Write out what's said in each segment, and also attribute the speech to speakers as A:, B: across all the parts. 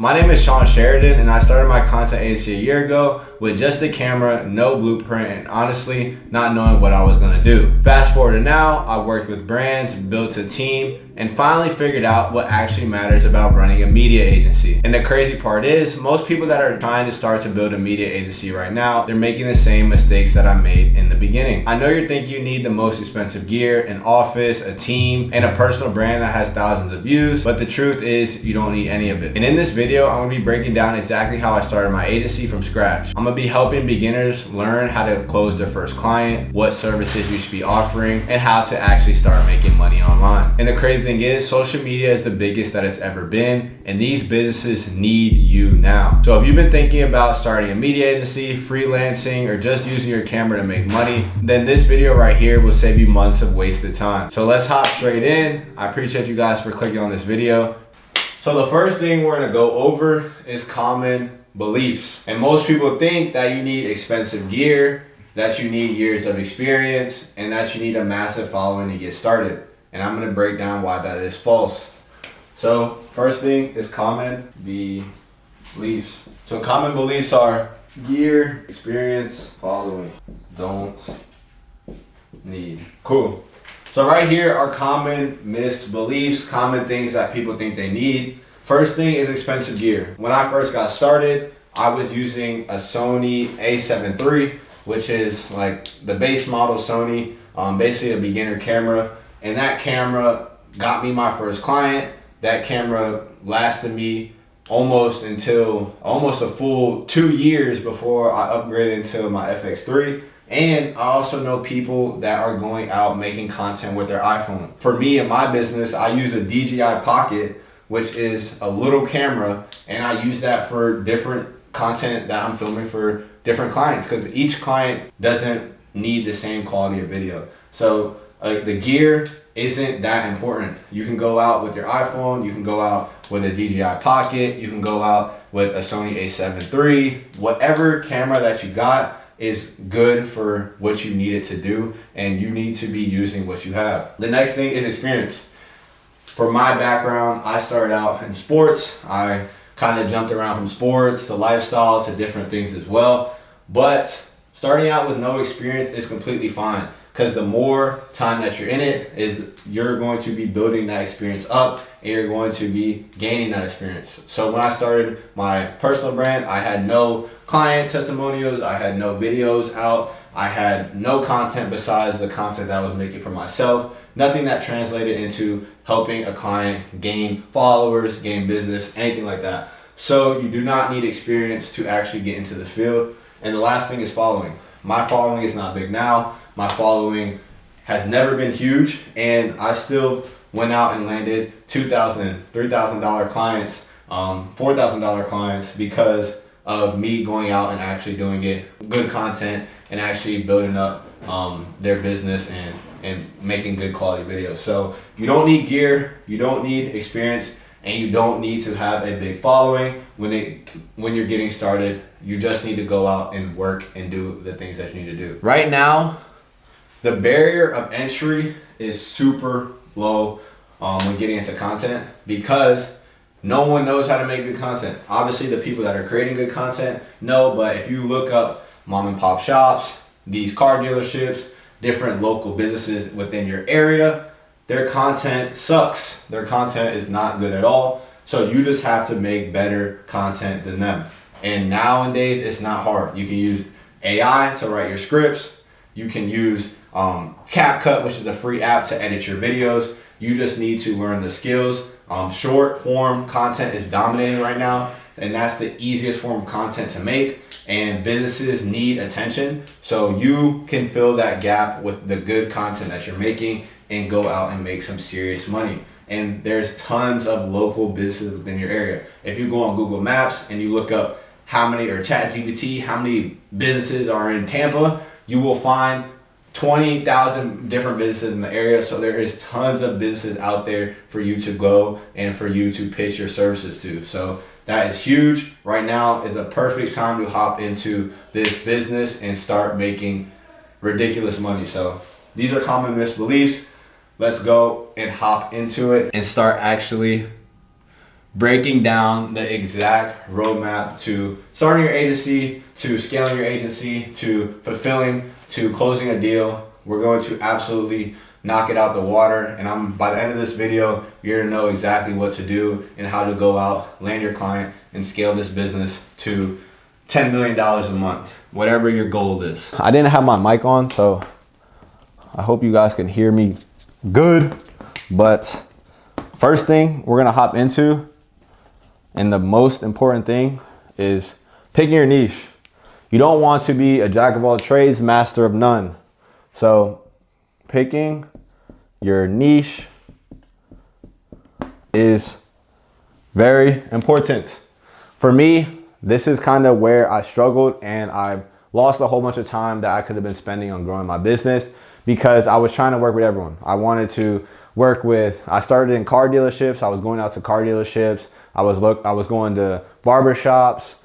A: My name is Sean Sheridan, and I started my content agency a year ago with just a camera, no blueprint, and honestly, not knowing what I was gonna do. Fast forward to now, I worked with brands, built a team, and finally figured out what actually matters about running a media agency. And the crazy part is, most people that are trying to start to build a media agency right now, they're making the same mistakes that I made in the beginning. I know you're thinking you need the most expensive gear, an office, a team, and a personal brand that has thousands of views, but the truth is you don't need any of it. And in this video, I'm gonna be breaking down exactly how I started my agency from scratch. I'm gonna be helping beginners learn how to close their first client, what services you should be offering, and how to actually start making money online. And the crazy thing is, social media is the biggest that it's ever been, and these businesses need you now. So if you've been thinking about starting a media agency, freelancing, or just using your camera to make money, then this video right here will save you months of wasted time. So let's hop straight in. I appreciate you guys for clicking on this video. So the first thing we're gonna go over is common beliefs. And most people think that you need expensive gear, that you need years of experience, and that you need a massive following to get started. And I'm gonna break down why that is false. So first thing is common beliefs. So common beliefs are gear, experience, following, don't need. Cool. So right here are common misbeliefs, common things that people think they need. First thing is expensive gear. When I first got started, I was using a Sony a7 III, which is like the base model Sony, basically a beginner camera. And that camera got me my first client. That camera lasted me almost a full 2 years before I upgraded into my FX3. And I also know people that are going out making content with their iPhone. For me in my business, I use a DJI Pocket, which is a little camera, and I use that for different content that I'm filming for different clients, because each client doesn't need the same quality of video. So the gear isn't that important. You can go out with your iPhone, you can go out with a DJI Pocket, you can go out with a Sony a7 III. Whatever camera that you got is good for what you need it to do, and you need to be using what you have. The next thing is experience. For my background, I started out in sports. I kind of jumped around from sports to lifestyle to different things as well. But starting out with no experience is completely fine, because the more time that you're in it, is you're going to be building that experience up, and you're going to be gaining that experience. So when I started my personal brand, I had no client testimonials, I had no videos out, I had no content besides the content that I was making for myself, nothing that translated into helping a client gain followers, gain business, anything like that. So you do not need experience to actually get into this field. And the last thing is following. My following is not big now. My following has never been huge, and I still went out and landed $2,000, $3,000 clients, $4,000 clients because of me going out and actually doing it, good content, and actually building up their business and making good quality videos. So you don't need gear, you don't need experience, and you don't need to have a big following when you're getting started. You just need to go out and work and do the things that you need to do. Right now, the barrier of entry is super low when getting into content, because no one knows how to make good content. Obviously, the people that are creating good content know, but if you look up mom and pop shops, these car dealerships, different local businesses within your area, their content sucks. Their content is not good at all. So you just have to make better content than them. And nowadays, it's not hard. You can use AI to write your scripts. You can use CapCut, which is a free app to edit your videos. You just need to learn the skills. Short form content is dominating right now, and that's the easiest form of content to make, and businesses need attention. So you can fill that gap with the good content that you're making and go out and make some serious money. And there's tons of local businesses within your area. If you go on Google Maps and you look up how many, or ChatGPT, how many businesses are in Tampa, you will find 20,000 different businesses in the area. So there is tons of businesses out there for you to go and for you to pitch your services to. So that is huge. Right now is a perfect time to hop into this business and start making ridiculous money. So these are common misbeliefs. Let's go and hop into it and start actually breaking down the exact roadmap to starting your agency, to scaling your agency, to fulfilling, to closing a deal. We're going to absolutely knock it out the water, and by the end of this video, you're gonna know exactly what to do and how to go out, land your client, and scale this business to $10 million a month, whatever your goal is. I didn't have my mic on, so I hope you guys can hear me good. But first thing we're gonna hop into, and the most important thing, is picking your niche. You don't want to be a jack of all trades, master of none. So picking your niche is very important. For me, this is kind of where I struggled, and I lost a whole bunch of time that I could have been spending on growing my business because I was trying to work with everyone. I wanted to work with, I started in car dealerships. I was going out to car dealerships. I was going to barber shops,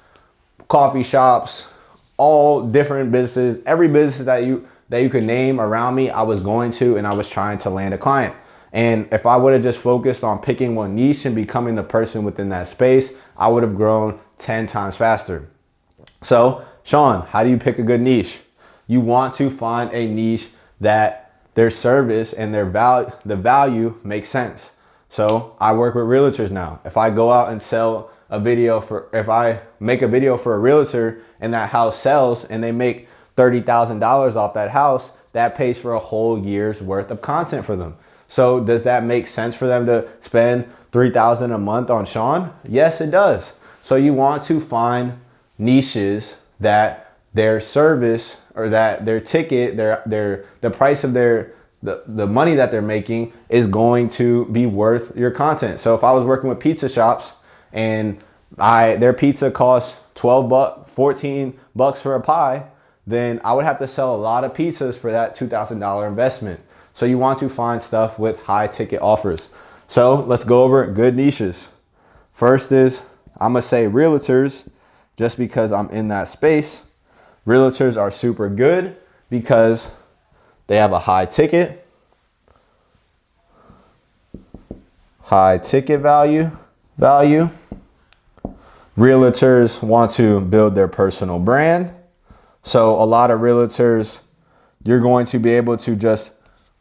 A: coffee shops, all different businesses. Every business that you could name around me, I was going to, and I was trying to land a client. And if I would have just focused on picking one niche and becoming the person within that space, I would have grown 10 times faster. So, Sean, how do you pick a good niche? You want to find a niche that their service and the value makes sense. So I work with realtors now. If I go out and sell a video if I make a video for a realtor and that house sells and they make $30,000 off that house, that pays for a whole year's worth of content for them. So does that make sense for them to spend $3,000 a month on Sean? Yes, it does. So you want to find niches that their service or that their ticket, the price of the money that they're making is going to be worth your content. So if I was working with pizza shops and their pizza costs $12, $14 for a pie, then I would have to sell a lot of pizzas for that $2,000 investment. So you want to find stuff with high ticket offers. So let's go over good niches. First is, I'm gonna say realtors, just because I'm in that space. Realtors are super good because they have a high ticket value. Realtors want to build their personal brand. So a lot of realtors, you're going to be able to just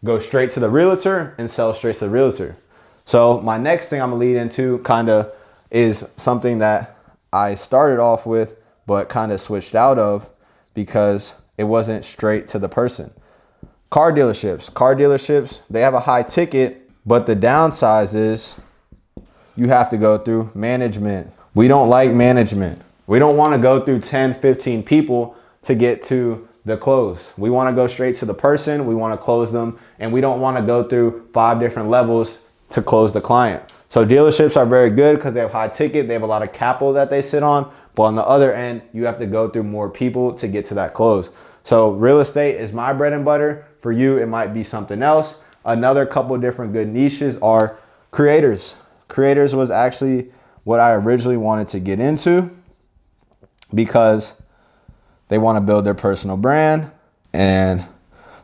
A: go straight to the realtor and sell straight to the realtor. So my next thing I'm gonna lead into kind of is something that I started off with, but kind of switched out of because it wasn't straight to the person. Car dealerships, they have a high ticket, but the downside is you have to go through management. We don't like management. We don't want to go through 10, 15 people to get to the close. We want to go straight to the person. We want to close them, and we don't want to go through 5 different levels to close the client. So dealerships are very good because they have high ticket. They have a lot of capital that they sit on, but on the other end, you have to go through more people to get to that close. So real estate is my bread and butter. For you, it might be something else. Another couple different good niches are creators. Creators was actually what I originally wanted to get into because they want to build their personal brand and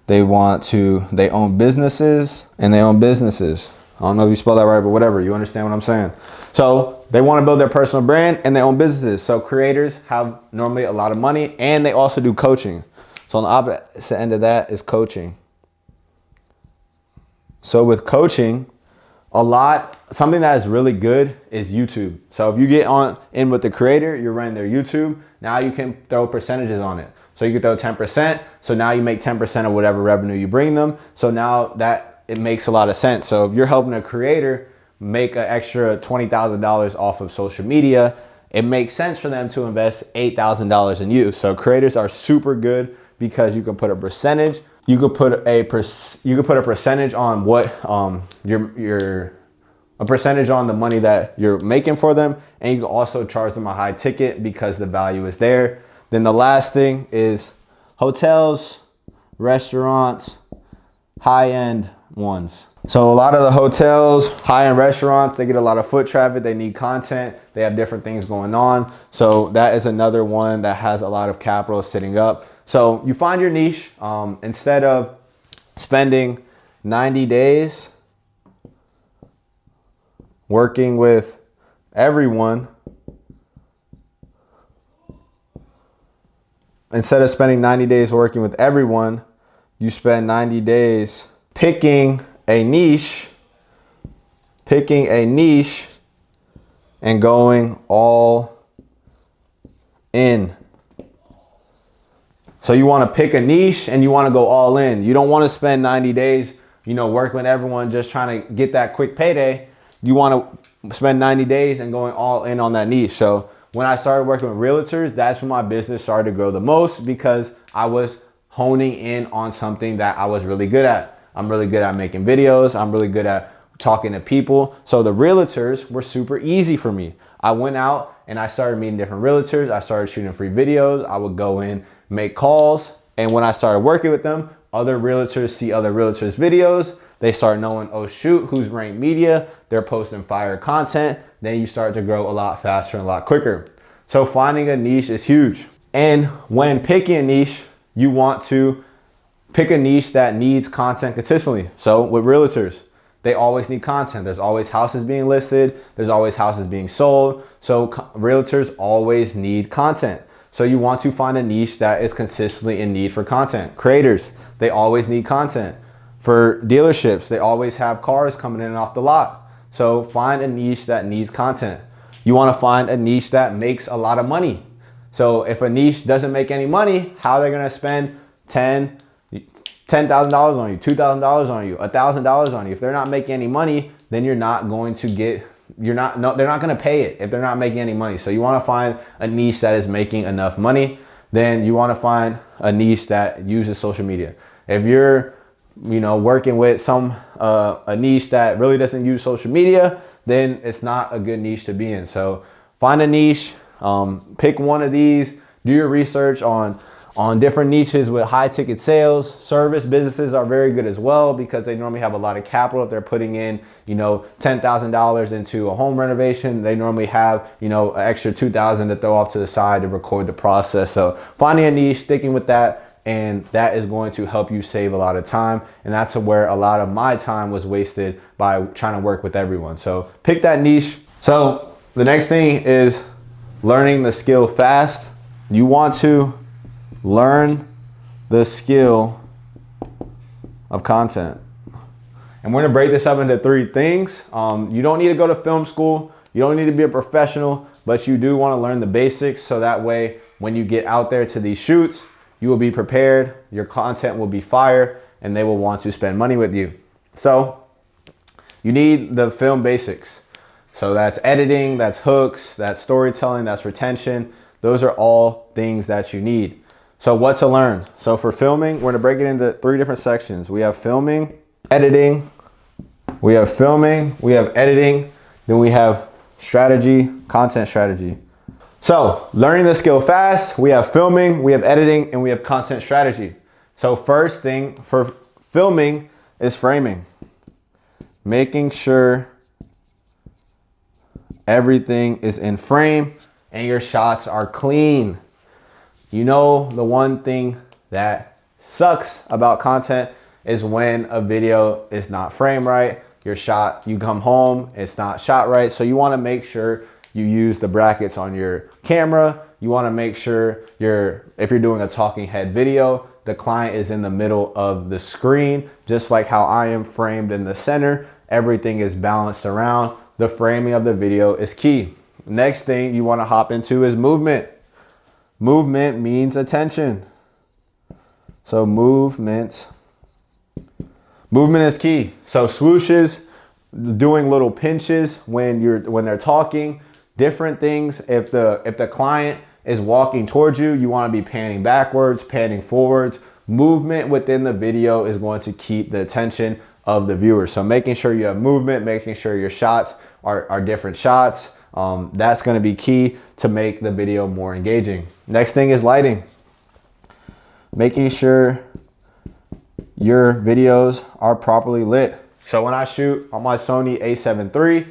A: they own businesses. I don't know if you spell that right, but whatever, you understand what I'm saying. So they want to build their personal brand and they own businesses. So creators have normally a lot of money and they also do coaching. So on the opposite end of that is coaching. So with coaching, something that is really good is YouTube. So if you get in with the creator, you're running their YouTube, now you can throw percentages on it. So you can throw 10%. So now you make 10% of whatever revenue you bring them. So now that it makes a lot of sense. So if you're helping a creator make an extra $20,000 off of social media, it makes sense for them to invest $8,000 in you. So creators are super good because you can put a percentage. You could put a percentage on what a percentage on the money that you're making for them, and you can also charge them a high ticket because the value is there. Then the last thing is hotels, restaurants, high-end ones. So a lot of the hotels, high-end restaurants, they get a lot of foot traffic, they need content, they have different things going on. So that is another one that has a lot of capital sitting up. So you find your niche. Instead of spending 90 days working with everyone, instead of spending 90 days working with everyone, you spend 90 days picking a niche and going all in. So you want to pick a niche and you want to go all in. You don't want to spend 90 days, working with everyone just trying to get that quick payday. You want to spend 90 days and going all in on that niche. So when I started working with realtors, that's when my business started to grow the most, because I was honing in on something that I was really good at. I'm really good at making videos. I'm really good at talking to people. So the realtors were super easy for me. I went out and I started meeting different realtors. I started shooting free videos. I would go in, make calls. And when I started working with them, other realtors see other realtors' videos. They start knowing, oh shoot, who's ranked media? They're posting fire content. Then you start to grow a lot faster and a lot quicker. So finding a niche is huge. And when picking a niche, you want to pick a niche that needs content consistently. So with realtors, they always need content. There's always houses being listed. There's always houses being sold. So realtors always need content. So you want to find a niche that is consistently in need for content. Creators, they always need content. For dealerships, they always have cars coming in and off the lot. So find a niche that needs content. You want to find a niche that makes a lot of money. So if a niche doesn't make any money, how are they going to spend $10,000 on you, $2,000 on you, $1,000 on you? If they're not making any money, then you're not going to get, they're not going to pay it if they're not making any money. So you want to find a niche that is making enough money. Then you want to find a niche that uses social media. If you're, working with a niche that really doesn't use social media, then it's not a good niche to be in. So find a niche, pick one of these, do your research on different niches with high ticket sales. Service businesses are very good as well, because they normally have a lot of capital. If they're putting in, $10,000 into a home renovation, they normally have, an extra $2,000 to throw off to the side to record the process. So finding a niche, sticking with that, and that is going to help you save a lot of time. And that's where a lot of my time was wasted by trying to work with everyone. So pick that niche. So the next thing is learning the skill fast. You want to learn the skill of content. And we're gonna break this up into 3 things. You don't need to go to film school. You don't need to be a professional, but you do want to learn the basics, so that way when you get out there to these shoots, you will be prepared, your content will be fire, and they will want to spend money with you. So you need the film basics. So that's editing, that's hooks, that's storytelling, that's retention. Those are all things that you need. So what to learn? So for filming, we're gonna break it into 3 different sections. We have filming, editing, we have editing, then we have strategy, content strategy. So learning the skill fast, we have filming, we have editing, and we have content strategy. So first thing for filming is framing. Making sure everything is in frame and your shots are clean. The one thing that sucks about content is when a video is not framed right. You come home, it's not shot right. So you want to make sure you use the brackets on your camera. You want to make sure if you're doing a talking head video, the client is in the middle of the screen, just like how I am framed in the center. Everything is balanced around. The framing of the video is key. Next thing you want to hop into is movement. Movement means attention. So movement is key. So swooshes, doing little pinches when they're talking, different things. If the client is walking towards you, you want to be panning backwards, panning forwards. Movement within the video is going to keep the attention of the viewer. So making sure you have movement, making sure your shots are different shots. That's going to be key to make the video more engaging. Next thing is lighting. Making sure your videos are properly lit. So when I shoot on my Sony a7 III,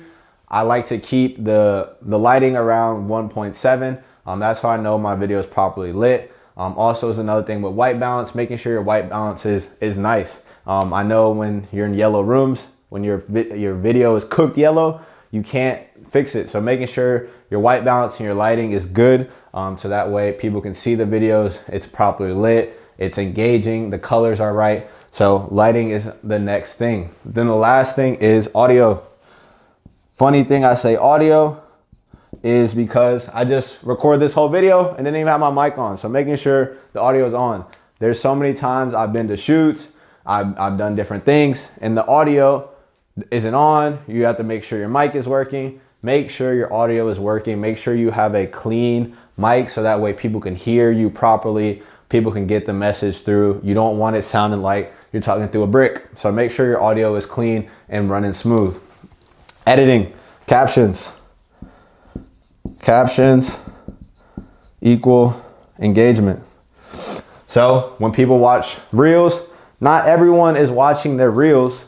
A: I like to keep the lighting around 1.7. That's how I know my video is properly lit. Also is another thing with white balance, making sure your white balance is nice. I know when you're in yellow rooms, when your video is cooked yellow, you can't fix it. So making sure your white balance and your lighting is good, so that way people can see the videos, it's properly lit, it's engaging, the colors are right. So lighting is the next thing. Then the last thing is audio. Funny thing I say audio is because I just record this whole video and didn't even have my mic on. So making sure the audio is on. There's so many times I've been to shoots, I've done different things and the audio isn't on. You have to make sure your mic is working. Make sure your audio is working. Make sure you have a clean mic so that way people can hear you properly. People can get the message through. You don't want it sounding like you're talking through a brick. So make sure your audio is clean and running smooth. Editing, captions. Captions equal engagement. So when people watch reels, not everyone is watching their reels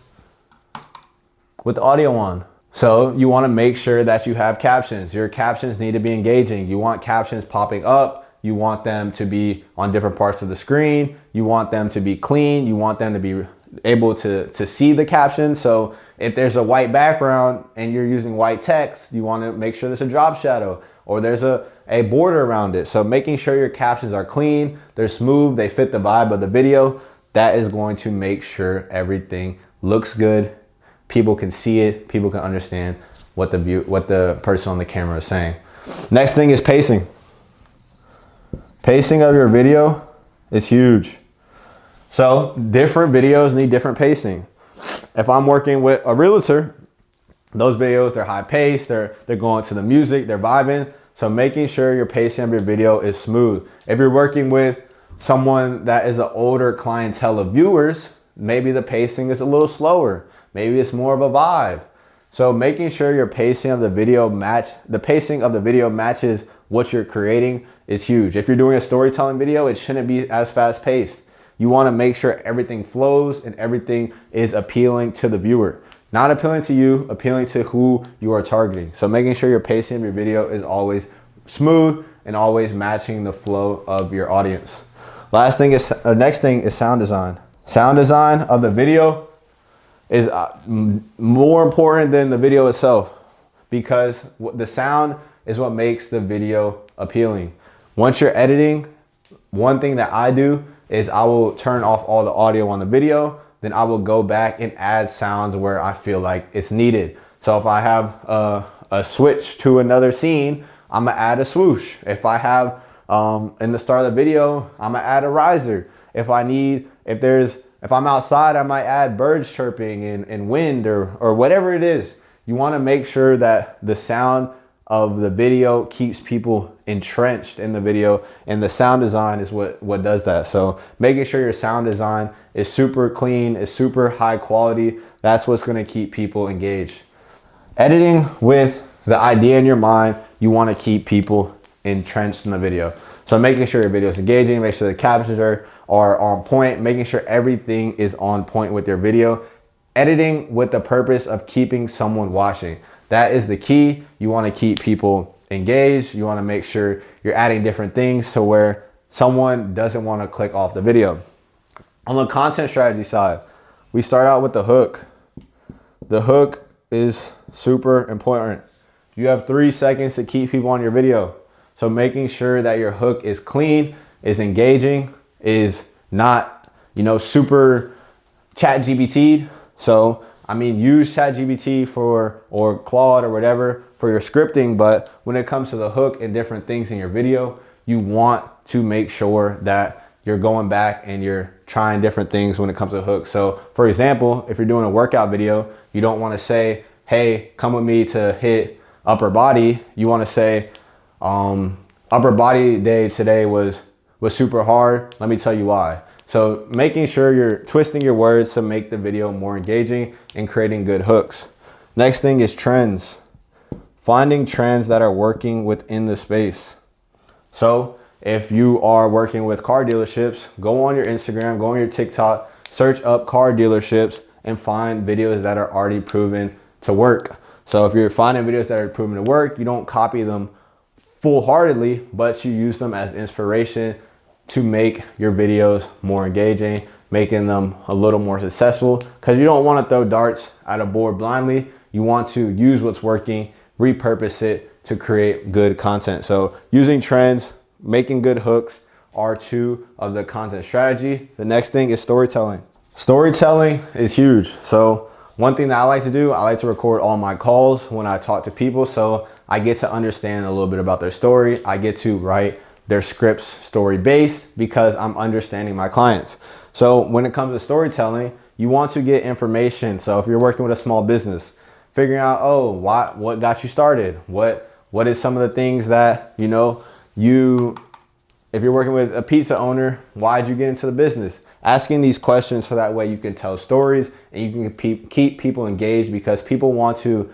A: with the audio on. So you want to make sure that you have captions. Your captions need to be engaging. You want captions popping up. You want them to be on different parts of the screen. You want them to be clean. You want them to be able to see the caption. So if there's a white background and you're using white text, you want to make sure there's a drop shadow or there's a border around it. So making sure your captions are clean, they're smooth, they fit the vibe of the video. That is going to make sure everything looks good. People can see it, people can understand what the person on the camera is saying. Next thing is pacing. Pacing of your video is huge. So different videos need different pacing. If I'm working with a realtor, those videos, they're high paced, they're going to the music, they're vibing. So making sure your pacing of your video is smooth. If you're working with someone that is an older clientele of viewers, maybe the pacing is a little slower. Maybe it's more of a vibe. So making sure your pacing of the video matches what you're creating is huge. If you're doing a storytelling video, it shouldn't be as fast paced. You want to make sure everything flows and everything is appealing to the viewer. Not appealing to you, appealing to who you are targeting. So making sure your pacing of your video is always smooth and always matching the flow of your audience. Next thing is sound design. Sound design of the video is more important than the video itself because the sound is what makes the video appealing. Once you're editing, one thing that I do is I will turn off all the audio on the video, then I will go back and add sounds where I feel like it's needed. So if I have a switch to another scene, I'm gonna add a swoosh. If I have in the start of the video, I'm gonna add a riser. If I'm outside, I might add birds chirping and wind or whatever it is. You want to make sure that the sound of the video keeps people entrenched in the video, and the sound design is what does that. So making sure your sound design is super clean, is super high quality, that's what's going to keep people engaged. Editing with the idea in your mind, you want to keep people entrenched in the video. So making sure your video is engaging, make sure the captions are on point, making sure everything is on point with your video. Editing with the purpose of keeping someone watching. That is the key. You want to keep people engaged. You want to make sure you're adding different things to where someone doesn't want to click off the video. On the content strategy side, we start out with the hook. The hook is super important. You have 3 seconds to keep people on your video. So making sure that your hook is clean, is engaging, is not, super ChatGPT. So, use ChatGPT or Claude or whatever for your scripting. But when it comes to the hook and different things in your video, you want to make sure that you're going back and you're trying different things when it comes to hook. So for example, if you're doing a workout video, you don't want to say, hey, come with me to hit upper body. You want to say, upper body day today was super hard. Let me tell you why. So making sure you're twisting your words to make the video more engaging and creating good hooks. Next thing is trends. Finding trends that are working within the space. So if you are working with car dealerships, go on your Instagram, go on your TikTok, search up car dealerships and find videos that are already proven to work. So if you're finding videos that are proven to work, you don't copy them full-heartedly, but you use them as inspiration to make your videos more engaging, making them a little more successful, because you don't want to throw darts at a board blindly. You want to use what's working, repurpose it to create good content. So using trends, making good hooks are two of the content strategy. The next thing is storytelling. Storytelling is huge. So one thing that I like to do, I like to record all my calls when I talk to people, so I get to understand a little bit about their story. I get to write their scripts story based because I'm understanding my clients. So when it comes to storytelling, you want to get information. So if you're working with a small business, figuring out, oh, what got you started? What is some of the things that, if you're working with a pizza owner, why'd you get into the business? Asking these questions so that way you can tell stories and you can keep people engaged, because people want to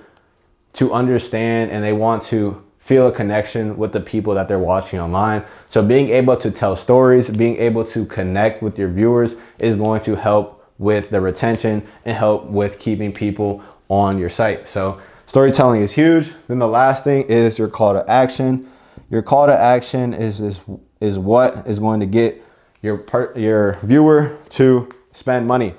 A: understand and they want to feel a connection with the people that they're watching online. So being able to tell stories, being able to connect with your viewers is going to help with the retention and help with keeping people on your site. So storytelling is huge. Then the last thing is your call to action. Your call to action is what is going to get your viewer to spend money.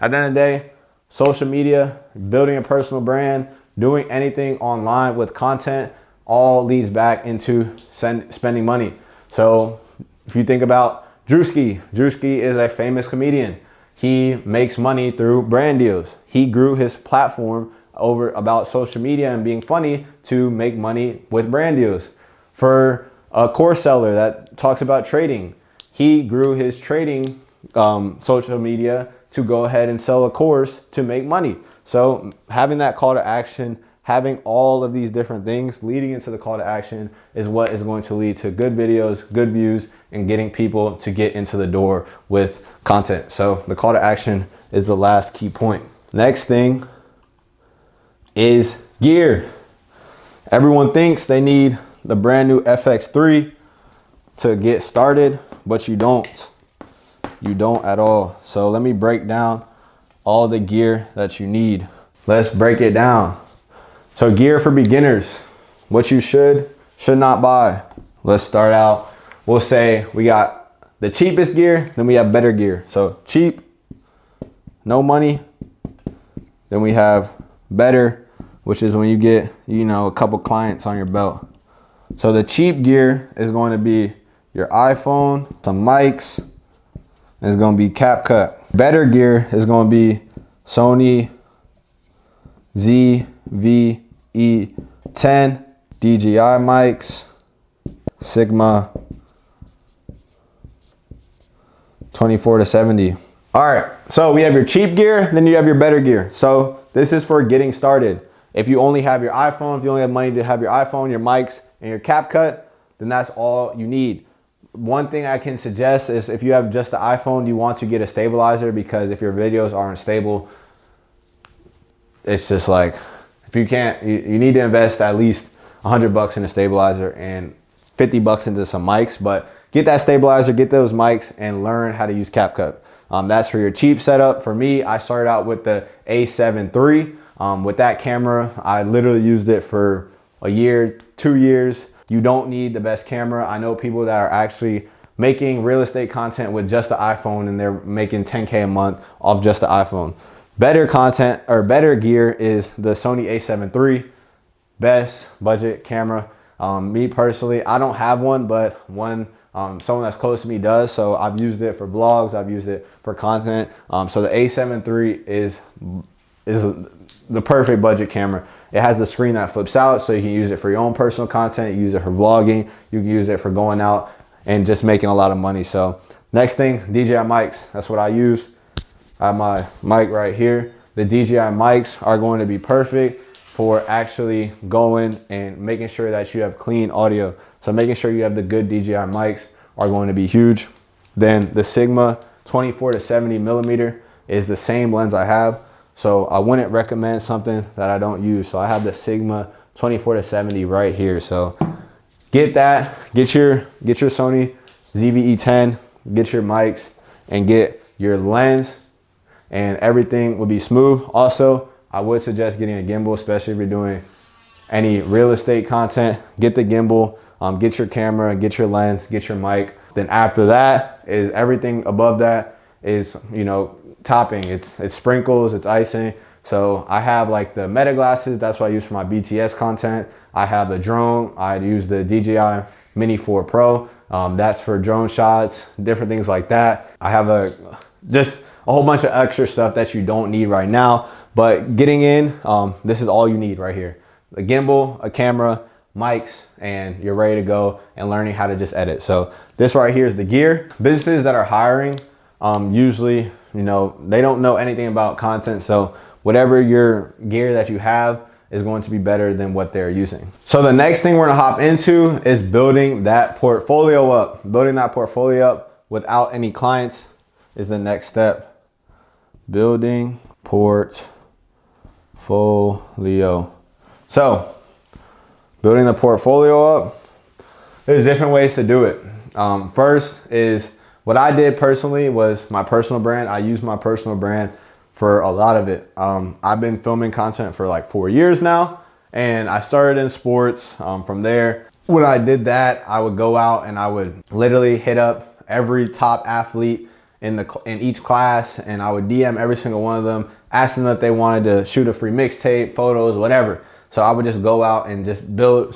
A: At the end of the day, social media, building a personal brand, doing anything online with content all leads back into spending money. So if you think about Drewski is a famous comedian. He makes money through brand deals. He grew his platform over about social media and being funny to make money with brand deals. For a course seller that talks about trading, he grew his trading social media to go ahead and sell a course to make money. So having that call to action, having all of these different things leading into the call to action is what is going to lead to good videos, good views, and getting people to get into the door with content. So the call to action is the last key point. Next thing is gear. Everyone thinks they need the brand new FX3 to get started, but you don't. You don't at all. So let me break down all the gear that you need. Let's break it down. So gear for beginners, what you should not buy. Let's start out. We'll say we got the cheapest gear, then we have better gear. So cheap, no money. Then we have better, which is when you get, a couple clients on your belt. So the cheap gear is going to be your iPhone, some mics, and it's going to be CapCut. Better gear is going to be Sony ZV-E10, DJI mics, Sigma 24-70. All right, so we have your cheap gear, then you have your better gear. So this is for getting started. If you only have your iPhone, if you only have money to have your iPhone, your mics, and your CapCut, then that's all you need. One thing I can suggest is if you have just the iPhone, you want to get a stabilizer, because if your videos aren't stable, it's just like, if you can't, you need to invest at least $100 in a stabilizer and $50 into some mics, but get that stabilizer, get those mics, and learn how to use CapCut. That's for your cheap setup. For me, I started out with the A7 III. With that camera, I literally used it for a year, 2 years. You don't need the best camera. I know people that are actually making real estate content with just the iPhone, and they're making 10K a month off just the iPhone. Better content or better gear is the Sony A7 III, best budget camera. Me personally, I don't have one, but someone that's close to me does. So I've used it for vlogs, I've used it for content. So the A7 III is the perfect budget camera. It has the screen that flips out, so you can use it for your own personal content. You use it for vlogging. You can use it for going out and just making a lot of money. So next thing, DJI mics. That's what I use. I have my mic right here. The DJI mics are going to be perfect for actually going and making sure that you have clean audio. So making sure you have the good DJI mics are going to be huge. Then the Sigma 24-70 millimeter is the same lens I have. So I wouldn't recommend something that I don't use. So I have the Sigma 24-70 right here. So get that, get your Sony ZV-E10, get your mics, and get your lens, and everything will be smooth. Also, I would suggest getting a gimbal, especially if you're doing any real estate content. Get the gimbal, get your camera, get your lens, get your mic. Then after that is everything above that is, topping. It's sprinkles, it's icing. So I have like the Meta glasses, that's what I use for my BTS content. I have a drone, I use the DJI Mini 4 Pro. That's for drone shots, different things like that. I have just a whole bunch of extra stuff that you don't need right now, but getting in, this is all you need right here. A gimbal, a camera, mics, and you're ready to go and learning how to just edit. So this right here is the gear. Businesses that are hiring, usually, you know, they don't know anything about content. So whatever your gear that you have is going to be better than what they're using. So the next thing we're gonna hop into is building that portfolio up. Building that portfolio up without any clients is the next step. Building portfolio. So building the portfolio up, there's different ways to do it. First is what I did personally was my personal brand. I use my personal brand for a lot of it. I've been filming content for like 4 years now, and I started in sports. From there, when I did that, I would go out and I would literally hit up every top athlete in each class, and I would DM every single one of them, ask them if they wanted to shoot a free mixtape, photos, whatever. So I would just go out and just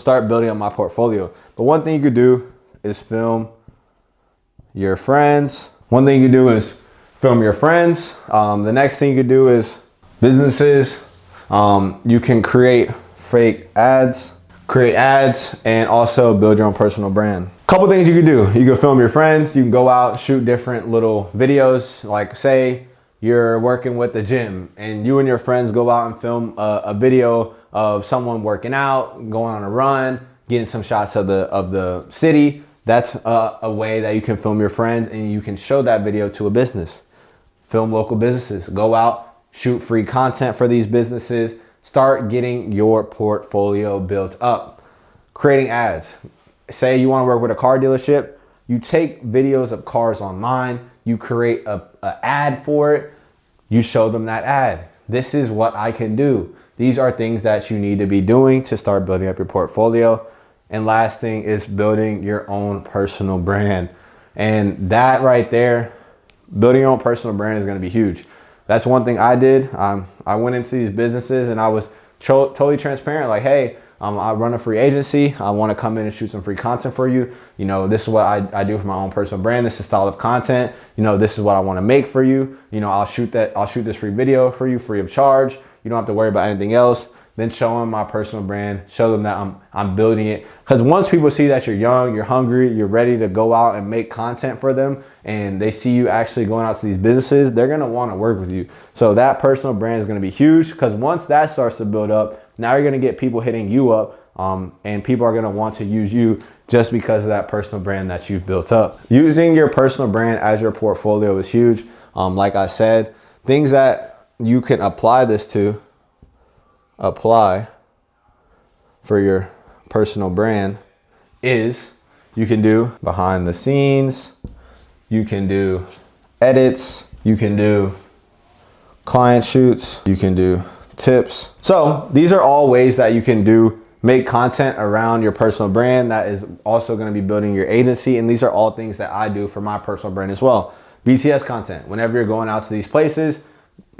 A: start building up my portfolio. But one thing you could do is film your friends. One thing you could do is film your friends. The next thing you could do is businesses. You can create fake ads, and also build your own personal brand. Couple things you could do. You can film your friends. You can go out, shoot different little videos. Like say you're working with the gym and you and your friends go out and film a video of someone working out, going on a run, getting some shots of the city. That's a way that you can film your friends, and you can show that video to a business. Film local businesses. Go out, shoot free content for these businesses. Start getting your portfolio built up. Creating ads. Say you want to work with a car dealership. You take videos of cars online. You create an ad for it. You show them that ad. This is what I can do. These are things that you need to be doing to start building up your portfolio. And last thing is building your own personal brand. And that right there, building your own personal brand is going to be huge. That's one thing I did. I went into these businesses and I was totally transparent. Like, hey, I run a free agency. I want to come in and shoot some free content for you. You know, this is what I do for my own personal brand. This is style of content. You know, this is what I want to make for you. You know, I'll shoot this free video for you free of charge. You don't have to worry about anything else. Then show them my personal brand, show them that I'm building it. Because once people see that you're young, you're hungry, you're ready to go out and make content for them, and they see you actually going out to these businesses, they're gonna wanna work with you. So that personal brand is gonna be huge, because once that starts to build up, now you're gonna get people hitting you up, and people are gonna want to use you just because of that personal brand that you've built up. Using your personal brand as your portfolio is huge. Like I said, things that you can apply for your personal brand is you can do behind the scenes, you can do edits, you can do client shoots, you can do tips. So these are all ways that you can make content around your personal brand that is also going to be building your agency. And these are all things that I do for my personal brand as well. BTS content, whenever you're going out to these places,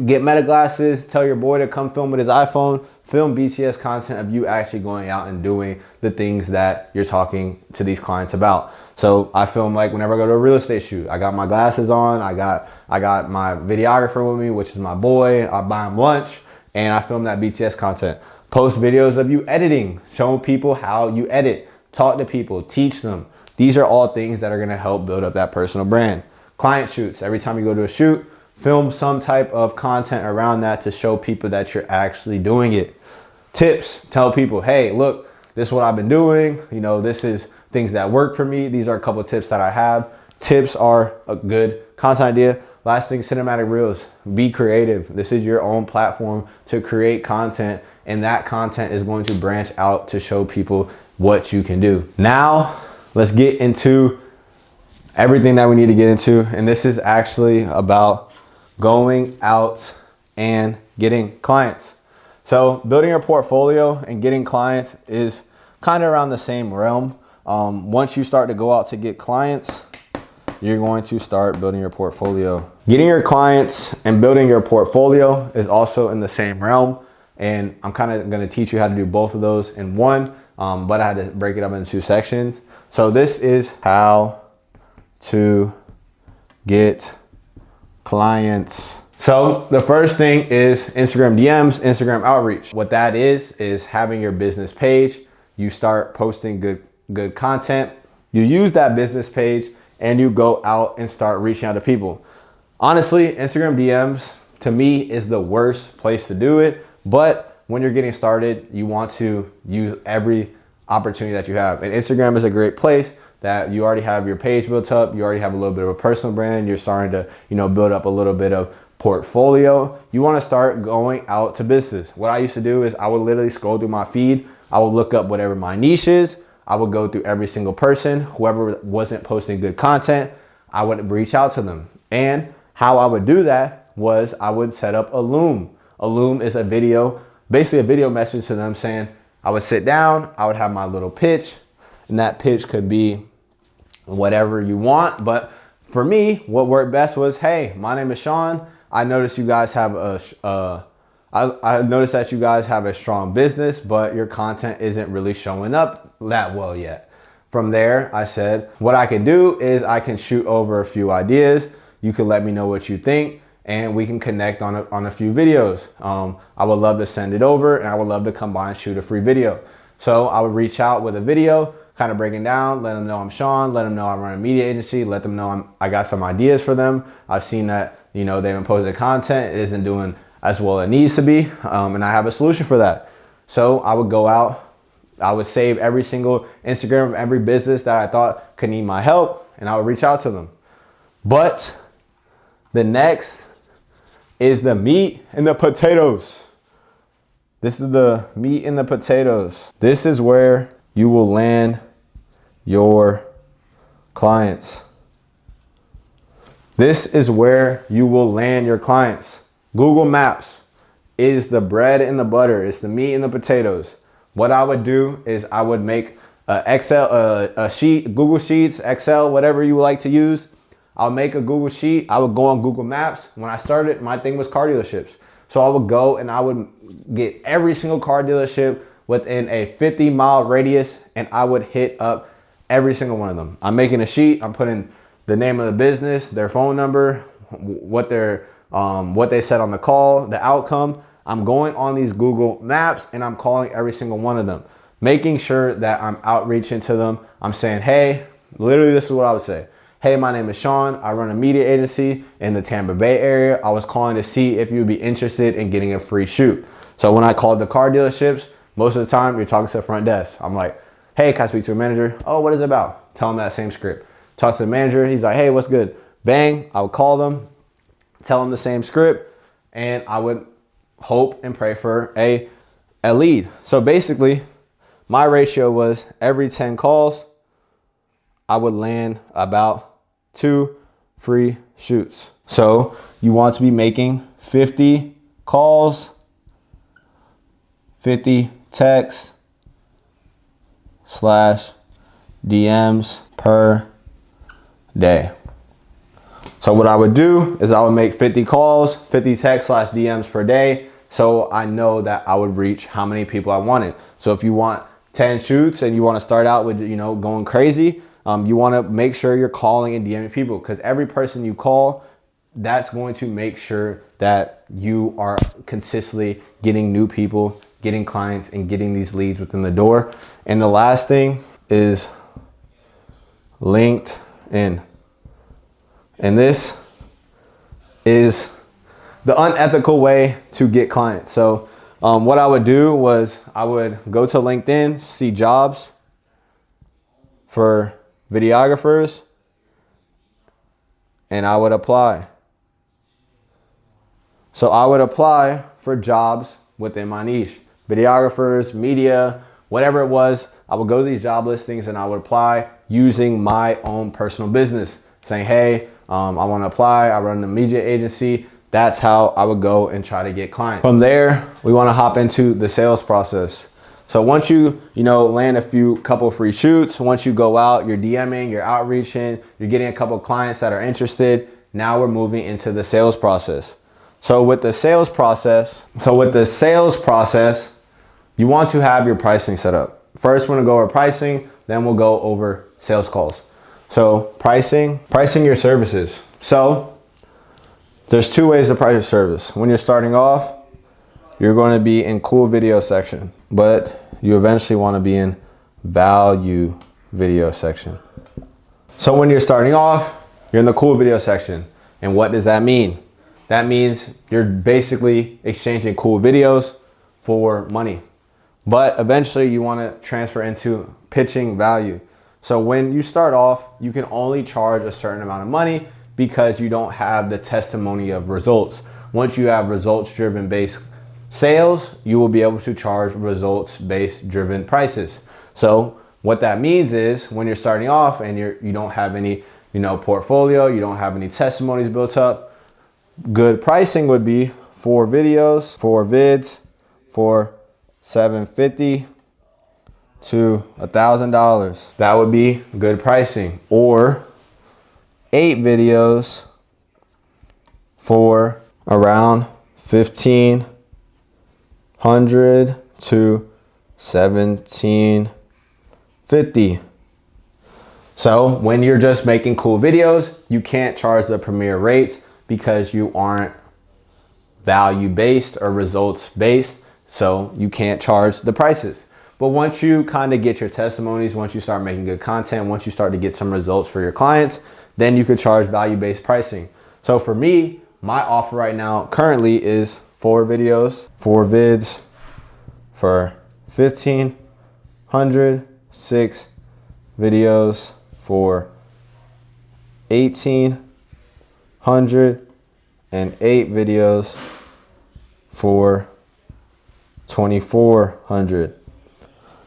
A: get Meta glasses, tell your boy to come film with his iPhone, film BTS content of you actually going out and doing the things that you're talking to these clients about. So I film like whenever I go to a real estate shoot, I got my glasses on, I got my videographer with me, which is my boy. I buy him lunch and I film that BTS content. Post videos of you editing, show people how you edit, talk to people, teach them. These are all things that are gonna help build up that personal brand. Client shoots, every time you go to a shoot, film some type of content around that to show people that you're actually doing it. Tips, tell people, hey, look, this is what I've been doing. You know, this is things that work for me. These are a couple of tips that I have. Tips are a good content idea. Last thing, cinematic reels. Be creative. This is your own platform to create content, and that content is going to branch out to show people what you can do. Now, let's get into everything that we need to get into, and this is actually about going out and getting clients. So building your portfolio and getting clients is kind of around the same realm. Once you start to go out to get clients, you're going to start building your portfolio. Getting your clients and building your portfolio is also in the same realm. And I'm kind of going to teach you how to do both of those in one, but I had to break it up into 2 sections. So this is how to get clients. So the first thing is Instagram DMs, Instagram outreach. What that is having your business page. You start posting good content. You use that business page and you go out and start reaching out to people. Honestly, Instagram DMs to me is the worst place to do it. But when you're getting started, you want to use every opportunity that you have. And Instagram is a great place that you already have your page built up. You already have a little bit of a personal brand. You're starting to, build up a little bit of portfolio. You want to start going out to business. What I used to do is I would literally scroll through my feed. I would look up whatever my niche is. I would go through every single person, whoever wasn't posting good content, I would reach out to them. And how I would do that was I would set up a loom. A loom is a video, basically a video message to them saying, I would sit down, I would have my little pitch, and that pitch could be whatever you want. But for me, what worked best was, hey, my name is Sean. I noticed you guys have I noticed that you guys have a strong business, but your content isn't really showing up that well yet. From there, I said, what I can do is I can shoot over a few ideas. You can let me know what you think, and we can connect on a few videos. I would love to send it over, and I would love to come by and shoot a free video. So I would reach out with a video, kind of breaking down, let them know I'm Sean, let them know I run a media agency, let them know I got some ideas for them. I've seen that, they've been posting content, it isn't doing as well as it needs to be, and I have a solution for that. So I would go out, I would save every single Instagram of every business that I thought could need my help, and I would reach out to them. But the next is the meat and the potatoes. This is the meat and the potatoes. This is where you will land your clients. This is where you will land your clients. Google Maps is the bread and the butter. It's the meat and the potatoes. What I would do is I would make a sheet, Google Sheets, Excel, whatever you would like to use. I'll make a Google Sheet. I would go on Google Maps. When I started, my thing was car dealerships. So I would go and I would get every single car dealership within a 50-mile radius, and I would hit up every single one of them. I'm making a sheet. I'm putting the name of the business, their phone number, what they said on the call, the outcome. I'm going on these Google Maps and I'm calling every single one of them, making sure that I'm outreaching to them. I'm saying, hey, literally this is what I would say. Hey, my name is Sean. I run a media agency in the Tampa Bay area. I was calling to see if you'd be interested in getting a free shoot. So when I called the car dealerships, most of the time you're talking to the front desk. I'm like, hey, can I speak to a manager? Oh, what is it about? Tell them that same script. Talk to the manager. He's like, hey, what's good? Bang, I would call them, tell them the same script, and I would hope and pray for a lead. So basically, my ratio was every 10 calls, I would land about 2 free shoots. So you want to be making 50 calls, 50 texts / DMs per day. So what I would do is I would make 50 calls, 50 texts / DMs per day. So I know that I would reach how many people I wanted. So if you want 10 shoots and you want to start out with, going crazy, you want to make sure you're calling and DMing people, because every person you call, that's going to make sure that you are consistently getting new people, getting clients, and getting these leads within the door. And the last thing is LinkedIn. And this is the unethical way to get clients. So what I would do was I would go to LinkedIn, see jobs for videographers, and I would apply. So I would apply for jobs within my niche, videographers, media, whatever it was. I would go to these job listings and I would apply using my own personal business, saying, hey, I want to apply. I run a media agency. That's how I would go and try to get clients. From there, we want to hop into the sales process. So once you land a couple free shoots, once you go out, you're DMing, you're outreaching, you're getting a couple clients that are interested. Now we're moving into the sales process. So with the sales process, you want to have your pricing set up. First, we're gonna go over pricing, then we'll go over sales calls. So pricing your services. So there's two ways to price your service. When you're starting off, you're going to be in cool video section, but you eventually want to be in value video section. So when you're starting off, you're in the cool video section. And what does that mean? That means you're basically exchanging cool videos for money. But eventually you want to transfer into pitching value. So when you start off, you can only charge a certain amount of money because you don't have the testimony of results. Once you have results-driven based sales, you will be able to charge results-based driven prices. So what that means is when you're starting off and you don't have any portfolio, you don't have any testimonies built up, good pricing would be 4 videos, 4 vids for $750 to $1,000. That would be good pricing. Or 8 videos for around $1,500 to $1,750. So when you're just making cool videos, you can't charge the premier rates because you aren't value based or results based. So you can't charge the prices. But once you kind of get your testimonies, once you start making good content, once you start to get some results for your clients, then you could charge value-based pricing. So for me, my offer right now currently is 4 videos, 4 vids for $1,500, 6 videos for $1,800, and 8 videos for $2,400.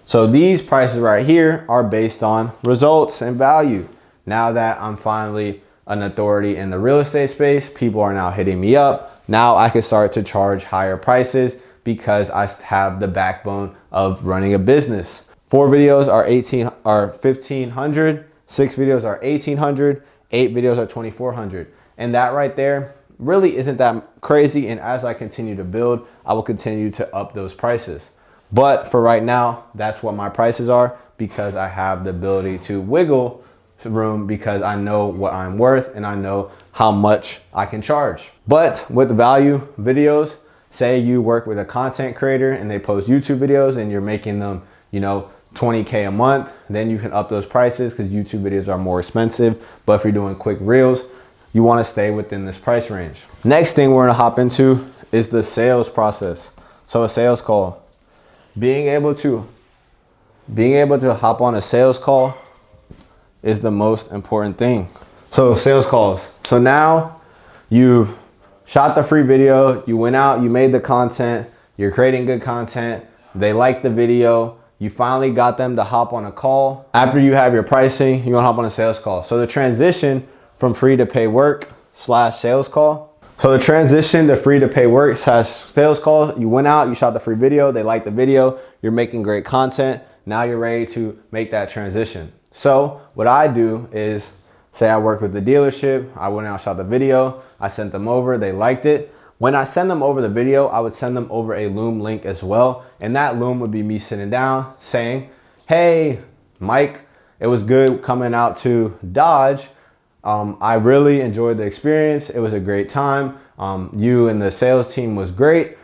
A: So these prices right here are based on results and value. Now that I'm finally an authority in the real estate space, people are now hitting me up. Now I can start to charge higher prices because I have the backbone of running a business. 4 videos are $1,500, 6 videos are $1,800, 8 videos are $2,400. And that right there really isn't that crazy. And as I continue to build, I will continue to up those prices. But for right now, that's what my prices are because I have the ability to wiggle room because I know what I'm worth and I know how much I can charge. But with value videos, say you work with a content creator and they post YouTube videos and you're making them, $20K a month, then you can up those prices because YouTube videos are more expensive. But if you're doing quick reels, you want to stay within this price range. Next thing we're going to hop into is the sales process. So a sales call. Being able to hop on a sales call is the most important thing. So sales calls. So now you've shot the free video, you went out, you made the content, you're creating good content, they like the video, you finally got them to hop on a call. After you have your pricing, you want to hop on a sales call. So the transition from free to pay work / sales call. So the transition to free to pay work / sales call, you went out, you shot the free video, they liked the video, you're making great content. Now you're ready to make that transition. So what I do is, say I work with the dealership, I went out, shot the video, I sent them over, they liked it. When I send them over the video, I would send them over a Loom link as well. And that Loom would be me sitting down saying, hey, Mike, it was good coming out to Dodge. I really enjoyed the experience. It was a great time. You and the sales team was great.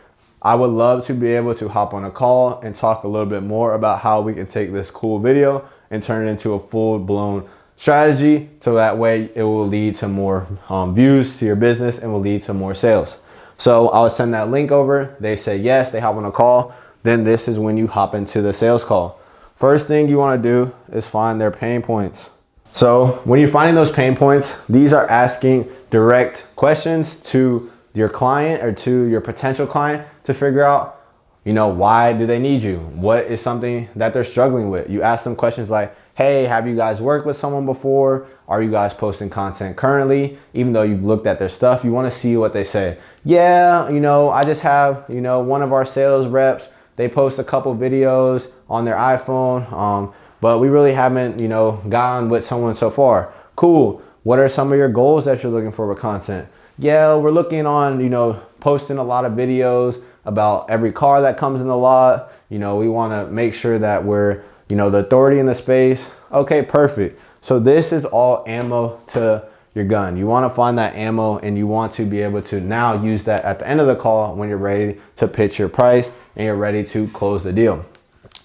A: I would love to be able to hop on a call and talk a little bit more about how we can take this cool video and turn it into a full-blown strategy. So that way it will lead to more views to your business and will lead to more sales. So I would send that link over. They say yes, they hop on a call. Then this is when you hop into the sales call. First thing you want to do is find their pain points. So when you're finding those pain points, these are asking direct questions to your client or to your potential client to figure out, why do they need you? What is something that they're struggling with? You ask them questions like, hey, have you guys worked with someone before? Are you guys posting content currently? Even though you've looked at their stuff, you want to see what they say. Yeah, I just have, one of our sales reps they post a couple videos on their iPhone, but we really haven't, you know, gone with someone so far. Cool. What are some of your goals that you're looking for with content? Yeah, we're looking on, you know, posting a lot of videos about every car that comes in the lot. You know, we want to make sure that we're, you know, the authority in the space. Okay, perfect. So this is all ammo to your gun. You want to find that ammo, and you want to be able to now use that at the end of the call when you're ready to pitch your price and you're ready to close the deal.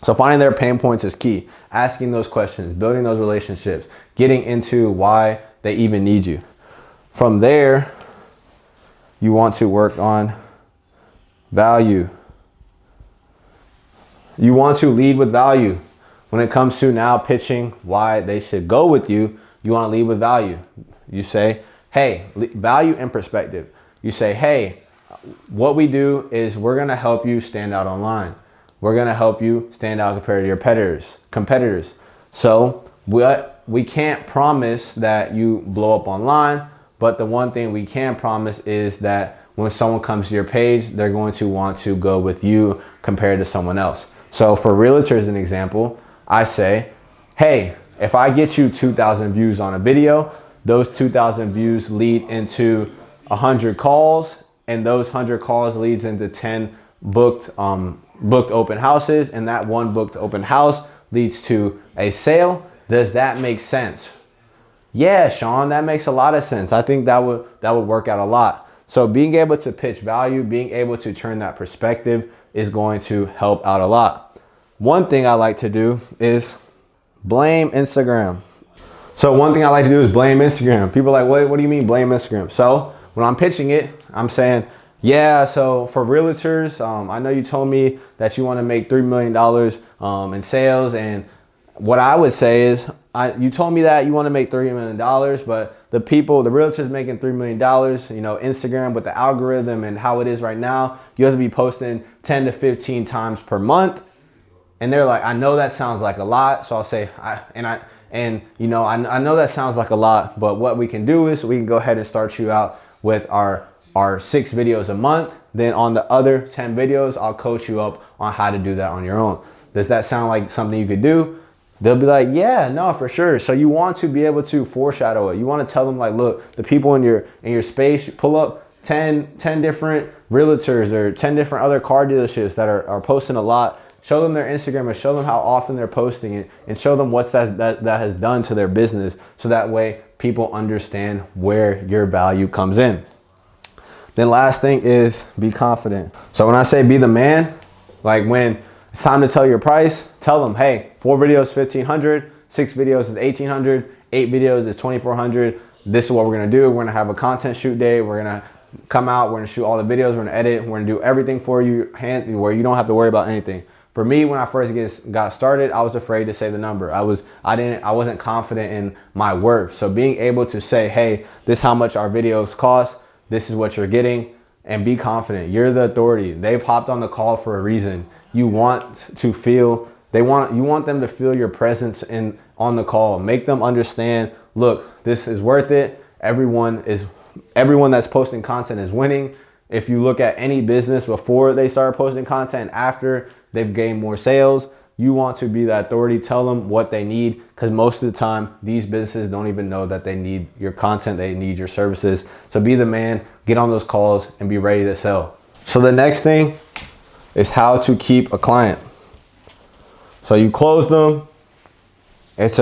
A: So finding their pain points is key. Asking those questions, building those relationships, getting into why they even need you. From there, you want to work on value. You want to lead with value. When it comes to now pitching why they should go with you, you want to lead with value. You say, hey, value and perspective. You say, hey, what we do is we're going to help you stand out online. We're going to help you stand out compared to your competitors. So we can't promise that you blow up online, but the one thing we can promise is that when someone comes to your page, they're going to want to go with you compared to someone else. So for realtors, as an example, I say, hey, if I get you 2,000 views on a video, those 2,000 views lead into 100 calls, and those 100 calls leads into 10 booked open houses, and that one booked open house leads to a sale. Does that make sense? Yeah, Sean, that makes a lot of sense. I think that would work out a lot. So being able to pitch value, being able to turn that perspective is going to help out a lot. One thing I like to do is blame Instagram. So one thing I like to do is blame Instagram. People are like, what do you mean blame Instagram? So when I'm pitching it, I'm saying, yeah, so for realtors, I know you told me that you want to make $3 million in sales. And what I would say is, you told me that you want to make $3 million, but the realtors making $3 million, you know, Instagram with the algorithm and how it is right now, you have to be posting 10 to 15 times per month. And they're like, I know that sounds like a lot. So I'll say, I know that sounds like a lot, but what we can do is we can go ahead and start you out with our 6 videos a month. Then on the other 10 videos, I'll coach you up on how to do that on your own. Does that sound like something you could do? They'll be like, yeah, no, for sure. So you want to be able to foreshadow it. You want to tell them like, look, the people in your space, pull up 10 different realtors or 10 different other car dealerships that are posting a lot. Show them their Instagram and show them how often they're posting it, and show them what that has done to their business. So that way people understand where your value comes in. Then last thing is be confident. So when I say be the man, like when it's time to tell your price, tell them, hey, 4 videos, 1,500, 6 videos is 1,800, 8 videos is 2,400. This is what we're gonna do. We're gonna have a content shoot day. We're gonna come out, we're gonna shoot all the videos, we're gonna edit, we're gonna do everything for you, where you don't have to worry about anything. For me, when I first got started, I was afraid to say the number. I wasn't confident in my worth. So being able to say, hey, this is how much our videos cost, this is what you're getting, and be confident. You're the authority. They've hopped on the call for a reason. You want them to feel your presence on the call. Make them understand, look, this is worth it. Everyone that's posting content is winning. If you look at any business before they started posting content, after they've gained more sales, you want to be that authority. Tell them what they need, because most of the time these businesses don't even know that they need your content, they need your services. So be the man, get on those calls, and be ready to sell. So the next thing is how to keep a client. So you close them, it's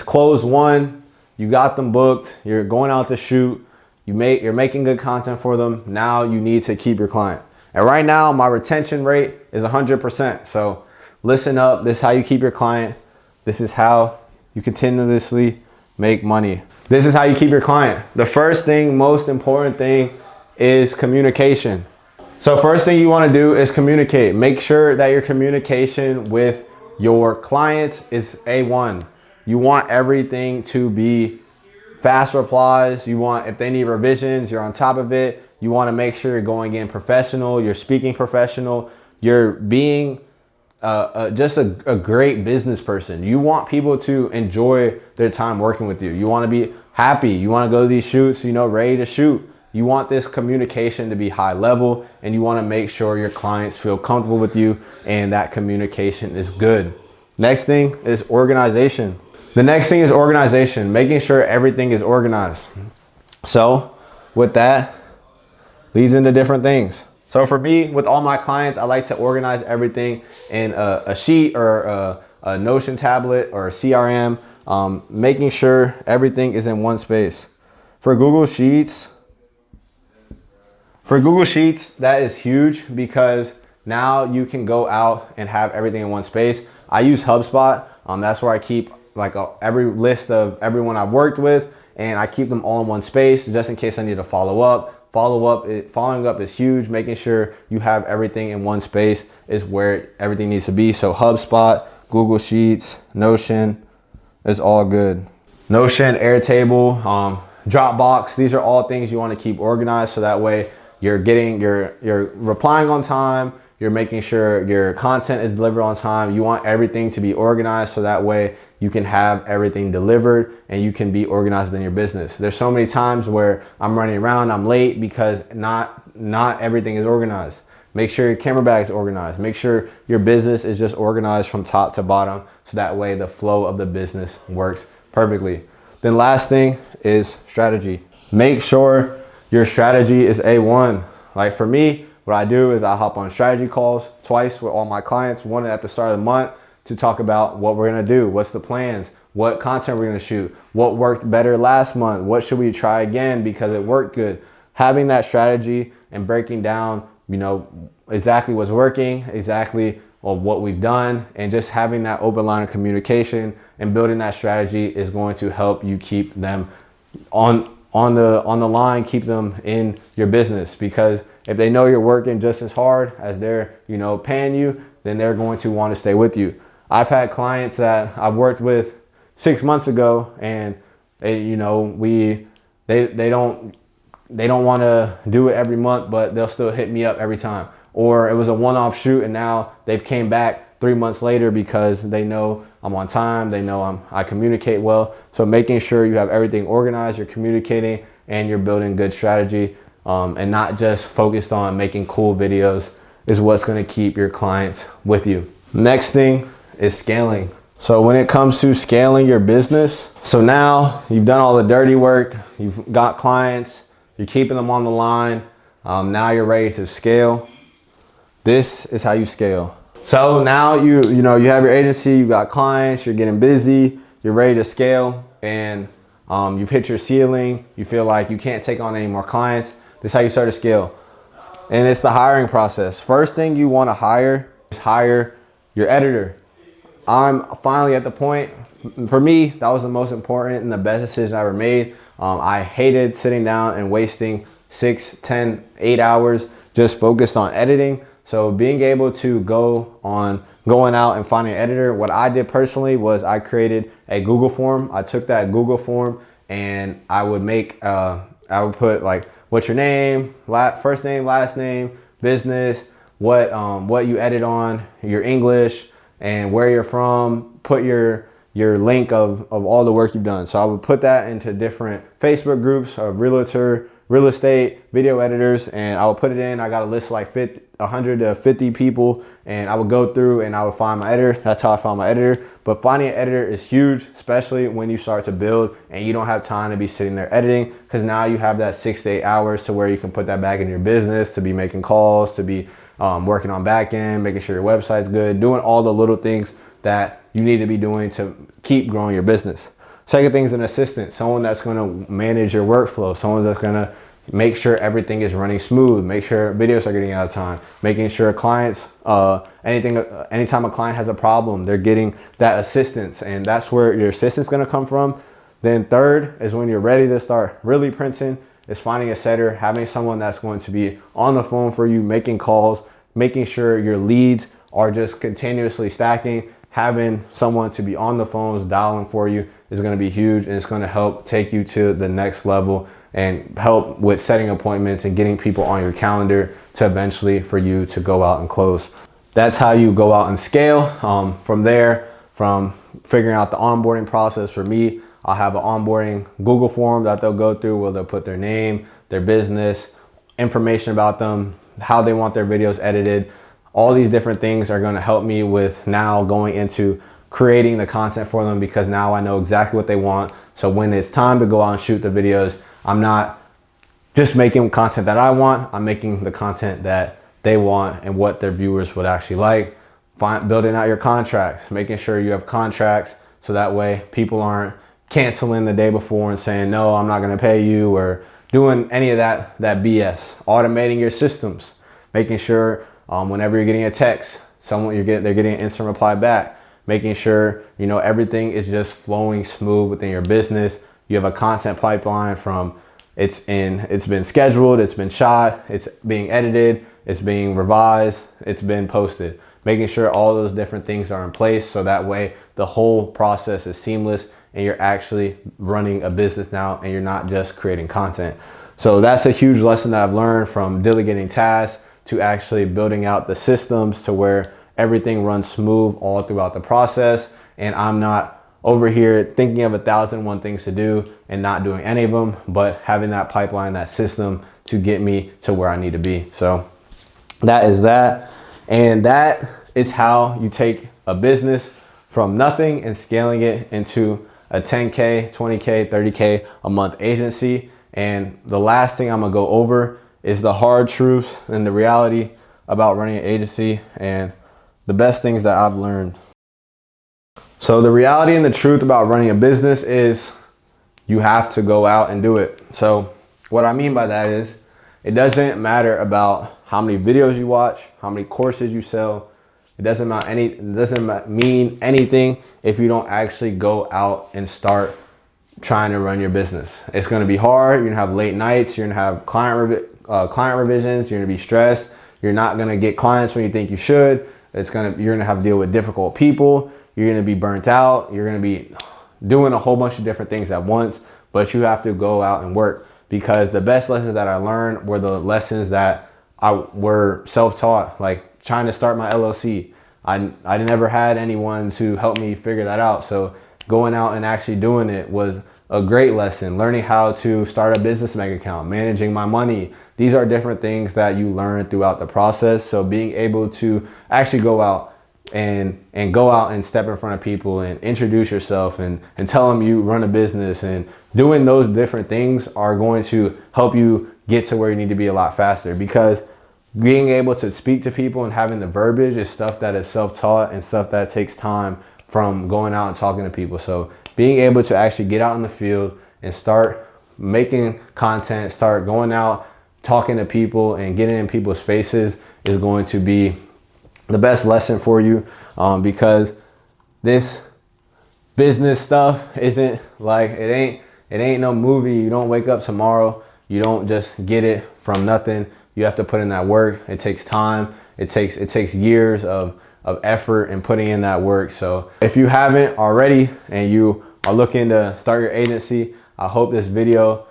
A: closed one, you got them booked, you're going out to shoot, you're making good content for them. Now you need to keep your client. And right now my retention rate is 100%. So listen up, this is how you keep your client. This is how you continuously make money. This is how you keep your client. The first thing, most important thing, is communication. So first thing you want to do is communicate. Make sure that your communication with your clients is A1. You want everything to be fast replies. You want, if they need revisions, you're on top of it. You want to make sure you're going in professional, you're speaking professional, you're being just a great business person. You want people to enjoy their time working with you. You want to be happy. You want to go to these shoots, ready to shoot. You want this communication to be high level, and you want to make sure your clients feel comfortable with you and that communication is good. Next thing is organization. The next thing is organization, making sure everything is organized. So with that leads into different things. So for me, with all my clients, I like to organize everything in a sheet or a Notion tablet or a CRM, making sure everything is in one space. For Google Sheets, that is huge because now you can go out and have everything in one space. I use HubSpot. That's where I keep like every list of everyone I've worked with, and I keep them all in one space just in case I need to follow up. Following up is huge. Making sure you have everything in one space is where everything needs to be. So HubSpot, Google Sheets, Notion is all good. Notion, Airtable, Dropbox, these are all things you want to keep organized so that way you're replying on time, you're making sure your content is delivered on time. You want everything to be organized so that way you can have everything delivered and you can be organized in your business. There's so many times where I'm running around, I'm late because not everything is organized. Make sure your camera bag is organized. Make sure your business is just organized from top to bottom so that way the flow of the business works perfectly. Then last thing is strategy. Make sure your strategy is A1. Like for me, what I do is I hop on strategy calls twice with all my clients, one at the start of the month to talk about what we're gonna do, what's the plans, what content we're gonna shoot, what worked better last month, what should we try again because it worked good. Having that strategy and breaking down, exactly what's working, exactly what we've done, and just having that open line of communication and building that strategy is going to help you keep them on the line, keep them in your business, because if they know you're working just as hard as they're paying you, then they're going to want to stay with you. I've had clients that I've worked with 6 months ago, and they don't want to do it every month, but they'll still hit me up every time. Or it was a one-off shoot and now they've came back 3 months later because they know I'm on time, they know I communicate well. So making sure you have everything organized, you're communicating, and you're building good strategy, and not just focused on making cool videos is what's going to keep your clients with you. Next thing is scaling. So when it comes to scaling your business, so now you've done all the dirty work, you've got clients, you're keeping them on the line, now you're ready to scale. This is how you scale. So now you have your agency, you've got clients, you're getting busy, you're ready to scale, and you've hit your ceiling, you feel like you can't take on any more clients. This is how you start to scale. And it's the hiring process. First thing you want to hire is hire your editor. I'm finally at the point, for me, that was the most important and the best decision I ever made. I hated sitting down and wasting 6, 10, 8 hours just focused on editing. So being able to going out and finding an editor, what I did personally was I created a Google form. I took that Google form and I would put like, what's your name, first name, last name, business, what you edit on, your English, and where you're from. Put your link of all the work you've done. So I would put that into different Facebook groups of real estate, video editors, and I would put it in. I got a list of like 100 to 50 people, and I would go through and I would find my editor. That's how I found my editor. But finding an editor is huge, especially when you start to build and you don't have time to be sitting there editing, because now you have that 6 to 8 hours to where you can put that back in your business, to be making calls, to be working on back end, making sure your website's good, doing all the little things that you need to be doing to keep growing your business. Second thing is an assistant, someone that's going to manage your workflow, someone that's going to make sure everything is running smooth, make sure videos are getting out of time, making sure clients, anytime a client has a problem, they're getting that assistance, and that's where your assistant's going to come from. Then third is when you're ready to start really printing, is finding a setter, having someone that's going to be on the phone for you, making calls, making sure your leads are just continuously stacking. Having someone to be on the phones dialing for you is going to be huge, and it's going to help take you to the next level and help with setting appointments and getting people on your calendar to eventually for you to go out and close. That's how you go out and scale. From there, from figuring out the onboarding process, for me, I'll have an onboarding Google form that they'll go through where they'll put their name, their business, information about them, how they want their videos edited. All these different things are going to help me with now going into creating the content for them, because now I know exactly what they want. So when it's time to go out and shoot the videos, I'm not just making content that I want, I'm making the content that they want and what their viewers would actually like. Building out your contracts, making sure you have contracts so that way people aren't canceling the day before and saying, no, I'm not gonna pay you, or doing any of that BS. Automating your systems, making sure whenever you're getting a text, they're getting an instant reply back, making sure everything is just flowing smooth within your business. You have a content pipeline from it's been scheduled, it's been shot, it's being edited, it's being revised, it's been posted. Making sure all those different things are in place so that way the whole process is seamless and you're actually running a business now and you're not just creating content. So that's a huge lesson that I've learned from delegating tasks to actually building out the systems to where everything runs smooth all throughout the process, and I'm not over here thinking of 1,001 things to do and not doing any of them, but having that pipeline, that system to get me to where I need to be. So that is that. And that is how you take a business from nothing and scaling it into a 10K, 20K, 30K a month agency. And the last thing I'm gonna go over is the hard truths and the reality about running an agency and the best things that I've learned. So the reality and the truth about running a business is you have to go out and do it. So what I mean by that is it doesn't matter about how many videos you watch, how many courses you sell. It doesn't mean anything if you don't actually go out and start trying to run your business. It's going to be hard. You're going to have late nights. You're going to have client revisions. You're going to be stressed. You're not going to get clients when you think you should. You're going to have to deal with difficult people. You're going to be burnt out. You're going to be doing a whole bunch of different things at once, but you have to go out and work, because the best lessons that I learned were the lessons that were self-taught, like trying to start my LLC. I never had anyone to help me figure that out. So going out and actually doing it was a great lesson. Learning how to start a business bank account, managing my money. These are different things that you learn throughout the process. So being able to actually go out and step in front of people and introduce yourself and tell them you run a business, and doing those different things are going to help you get to where you need to be a lot faster, because being able to speak to people and having the verbiage is stuff that is self-taught and stuff that takes time from going out and talking to people. So being able to actually get out in the field and start making content, start going out, talking to people and getting in people's faces is going to be the best lesson for you, because this business stuff isn't like, it ain't no movie. You don't wake up tomorrow. You don't just get it from nothing. You have to put in that work. It takes time. It takes years of effort and putting in that work. So if you haven't already and you are looking to start your agency, I hope this video,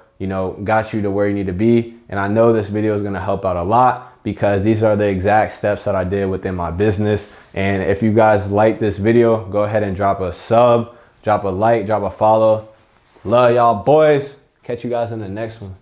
A: got you to where you need to be. And I know this video is going to help out a lot, because these are the exact steps that I did within my business. And if you guys like this video, go ahead and drop a sub, drop a like, drop a follow. Love y'all boys. Catch you guys in the next one.